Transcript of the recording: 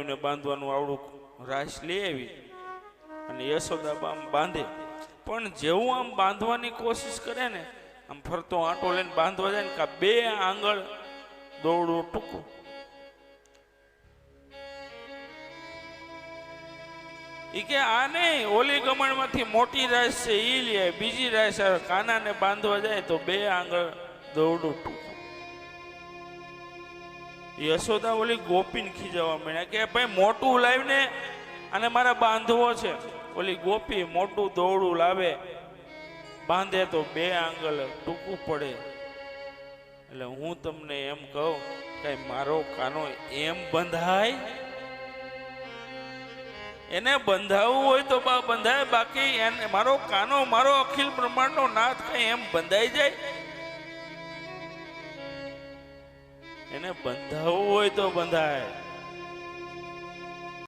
ને બાંધવાનું આવડું રાસ લઈ આવી અને યશોદા બાંધે, પણ જેવું આમ બાંધવાની કોશિશ કરે ને, આમ ફરતો આંટો લઈને બાંધવા જાય ને, કે બે આંગળ દોરડું ટૂંકું. ઈ કે આ નહીં, ઓલી ગમણમાંથી મોટી રાસ છે ઈ લે, બીજી રાસ કાનાને બાંધવા જાય તો બે આંગળ દોરડું ટૂંકું. યશોદા ઓલી ગોપીને ખીજાવા માંડ્યા કે ભાઈ મોટું લાવીને અને મારે બાંધવો છે. ઓલી ગોપી મોટું દોરડું લાવે, બાંધે તો બે આંગળ ટૂંકું પડે. એટલે હું તમને એમ કહું કે મારો કાનો એમ બંધાય, એને બંધાવવું હોય તો બંધાય, બાકી એને મારો કાનો મારો અખિલ બ્રહ્માંડનો નાથ કઈ એમ બંધાઈ જાય? એને બંધાવવું હોય તો બંધાય.